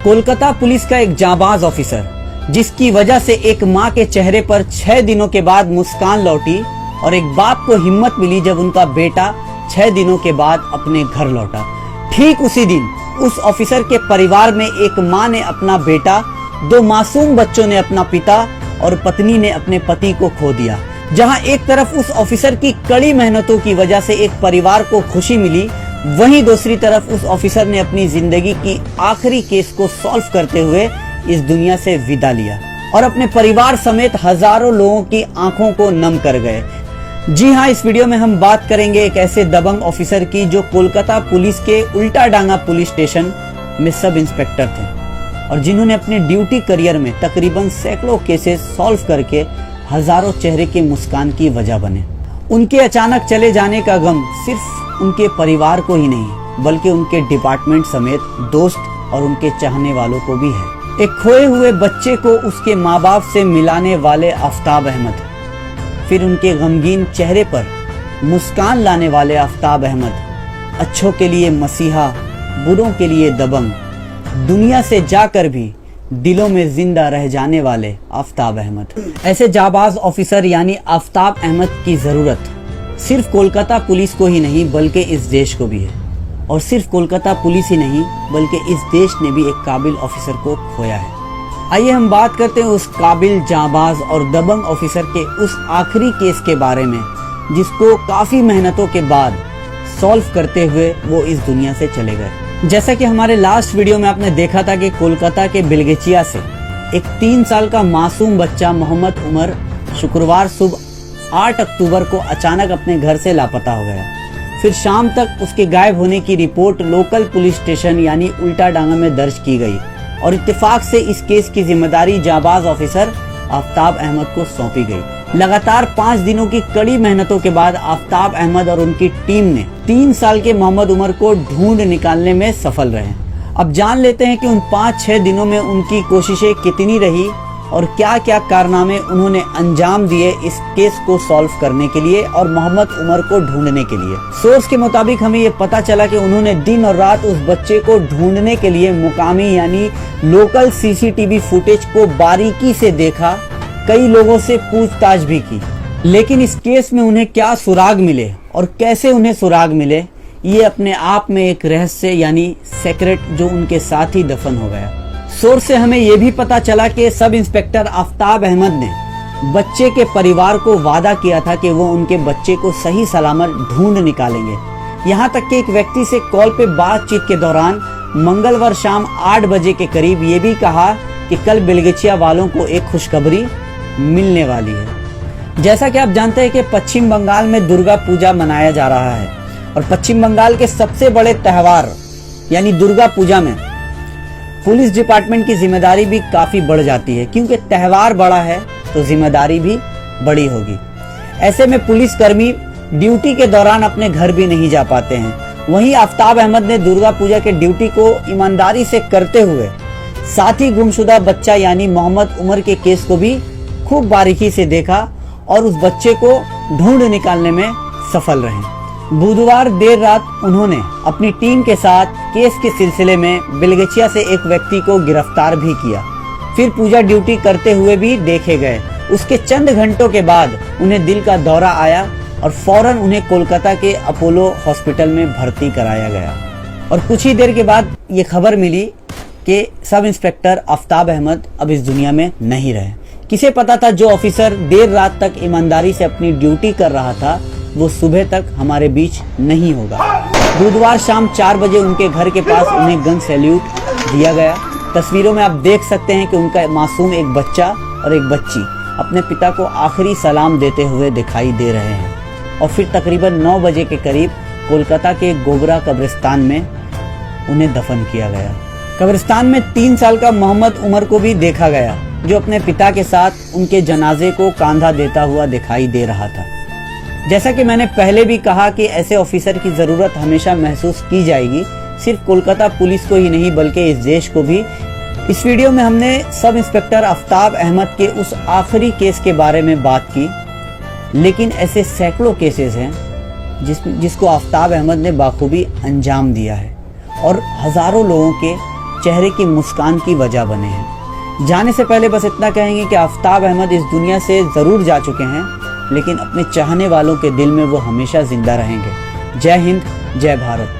Kolkata police का एक जाबाज officer, जिसकी वजह से एक माँ के चेहरे पर 6 दिनों के बाद मुस्कान लौटी और एक बाप को हिम्मत मिली जब उनका बेटा 6 दिनों के बाद अपने घर लौटा। ठीक उसी दिन उस ऑफिसर के परिवार में एक माँ ने अपना बेटा, 2 मासूम बच्चों ने अपना पिता और पत्नी ने अपने पति को खो दिया। जहां एक तरफ उस ऑफिसर की कड़ी मेहनतों की वजह से एक परिवार को खुशी मिली, वहीं दूसरी तरफ उस ऑफिसर ने अपनी जिंदगी की आखिरी केस को सॉल्व करते हुए इस दुनिया से विदा लिया और अपने परिवार समेत हजारों लोगों की आंखों को नम कर गए। जी हाँ, इस वीडियो में हम बात करेंगे एक ऐसे दबंग ऑफिसर की जो कोलकाता पुलिस के उल्टा डांगा पुलिस स्टेशन में सब इंस्पेक्टर थे और जिन्होंने अपने ड्यूटी करियर में तकरीबन सैकड़ों केसेस सॉल्व करके हजारों चेहरे के मुस्कान की वजह बने। उनके अचानक चले जाने का गम सिर्फ उनके परिवार को ही नहीं बल्कि उनके डिपार्टमेंट समेत दोस्त और उनके चाहने वालों को भी है। एक खोए हुए बच्चे को उसके माँ बाप से मिलाने वाले आफ्ताब अहमद, फिर उनके गमगीन चेहरे पर मुस्कान लाने वाले आफ्ताब अहमद, अच्छों के लिए मसीहा, बुरों के लिए दबंग, दुनिया से जाकर भी दिलों में जिंदा रह जाने वाले आफ्ताब अहमद। ऐसे जाबाज ऑफिसर यानी आफ्ताब अहमद की जरूरत सिर्फ कोलकाता पुलिस को ही नहीं बल्कि इस देश को भी है। और सिर्फ कोलकाता पुलिस ही नहीं बल्कि इस देश ने भी एक काबिल ऑफिसर को खोया है। आइए हम बात करते हैं उस काबिल, जाबाज और दबंग ऑफिसर के उस आखिरी केस के बारे में जिसको काफी मेहनतों के बाद सॉल्व करते हुए वो इस दुनिया से चले गए। जैसा कि हमारे लास्ट वीडियो में आपने देखा था कि कोलकाता के बिलगेचिया से एक 3 साल का मासूम बच्चा मोहम्मद उमर शुक्रवार सुबह 8 अक्टूबर को अचानक अपने घर से लापता हो गया। फिर शाम तक उसके गायब होने की रिपोर्ट लोकल पुलिस स्टेशन यानी उल्टा डांगा में दर्ज की गई और इत्तेफाक से इस केस की जिम्मेदारी जाबाज ऑफिसर आफ्ताब अहमद को सौंपी गई। लगातार 5 दिनों की कड़ी मेहनतों के बाद आफ्ताब अहमद और उनकी टीम ने 3 साल के मोहम्मद उमर को ढूंढ निकालने में सफल रहे। अब जान लेते हैं कि उन 5-6 दिनों में उनकी कोशिशें कितनी रही और क्या क्या कारनामे उन्होंने अंजाम दिए इस केस को सॉल्व करने के लिए और मोहम्मद उमर को ढूंढने के लिए। सोर्स के मुताबिक हमें ये पता चला कि उन्होंने दिन और रात उस बच्चे को ढूंढने के लिए मुकामी यानी लोकल सीसीटीवी फुटेज को बारीकी से देखा, कई लोगों से पूछताछ भी की, लेकिन इस केस में उन्हें क्या सुराग मिले और कैसे उन्हें सुराग मिले, ये अपने आप में एक रहस्य यानी सीक्रेट जो उनके साथ ही दफन हो गया। सोर्स से हमें यह भी पता चला कि सब इंस्पेक्टर आफ्ताब अहमद ने बच्चे के परिवार को वादा किया था कि वो उनके बच्चे को सही सलामत ढूंढ निकालेंगे। यहाँ तक कि एक व्यक्ति से कॉल पे बातचीत के दौरान मंगलवार शाम 8 बजे के करीब ये भी कहा कि कल बिलगेचिया वालों को एक खुशखबरी मिलने वाली है। जैसा कि आप जानते हैं कि पश्चिम बंगाल में दुर्गा पूजा मनाया जा रहा है और पश्चिम बंगाल के सबसे बड़े त्योहार यानी दुर्गा पूजा में पुलिस डिपार्टमेंट की जिम्मेदारी भी काफी बढ़ जाती है, क्योंकि त्योहार बड़ा है तो जिम्मेदारी भी बड़ी होगी। ऐसे में पुलिस कर्मी ड्यूटी के दौरान अपने घर भी नहीं जा पाते हैं। वहीं आफ्ताब अहमद ने दुर्गा पूजा के ड्यूटी को ईमानदारी से करते हुए साथ ही गुमशुदा बच्चा यानी मोहम्मद उमर के केस को भी खूब बारीकी से देखा और उस बच्चे को ढूंढ निकालने में सफल रहे। बुधवार देर रात उन्होंने अपनी टीम के साथ केस के सिलसिले में बिलगेचिया से एक व्यक्ति को गिरफ्तार भी किया। फिर पूजा ड्यूटी करते हुए भी देखे गए। उसके चंद घंटों के बाद उन्हें दिल का दौरा आया और फौरन उन्हें कोलकाता के अपोलो हॉस्पिटल में भर्ती कराया गया। और कुछ ही देर के बाद ये खबर मिली कि सब इंस्पेक्टर आफ्ताब अहमद अब इस दुनिया में नहीं रहे। किसे पता था जो ऑफिसर देर रात तक ईमानदारी से अपनी ड्यूटी कर रहा था वो सुबह तक हमारे बीच नहीं होगा। बुधवार शाम 4 बजे उनके घर के पास उन्हें गन सैल्यूट दिया गया। तस्वीरों में आप देख सकते हैं कि उनका मासूम एक बच्चा और एक बच्ची अपने पिता को आखिरी सलाम देते हुए दिखाई दे रहे हैं। और फिर तकरीबन 9 बजे के करीब कोलकाता के गोगरा कब्रिस्तान में उन्हें दफन किया गया। कब्रिस्तान में 3 साल का मोहम्मद उमर को भी देखा गया जो अपने पिता के साथ उनके जनाजे को कांधा देता हुआ दिखाई दे रहा था। जैसा कि मैंने पहले भी कहा कि ऐसे ऑफिसर की जरूरत हमेशा महसूस की जाएगी, सिर्फ कोलकाता पुलिस को ही नहीं बल्कि इस देश को भी। इस वीडियो में हमने सब इंस्पेक्टर आफ्ताब अहमद के उस आखिरी केस के बारे में बात की, लेकिन ऐसे सैकड़ों केसेस हैं जिसको आफ्ताब अहमद ने बाखूबी अंजाम दिया है और हजारों लोगों के चेहरे की मुस्कान की वजह बने हैं। जाने से पहले बस इतना कहेंगे कि आफ्ताब अहमद इस दुनिया से ज़रूर जा चुके हैं, लेकिन अपने चाहने वालों के दिल में वो हमेशा जिंदा रहेंगे। जय हिंद, जय भारत।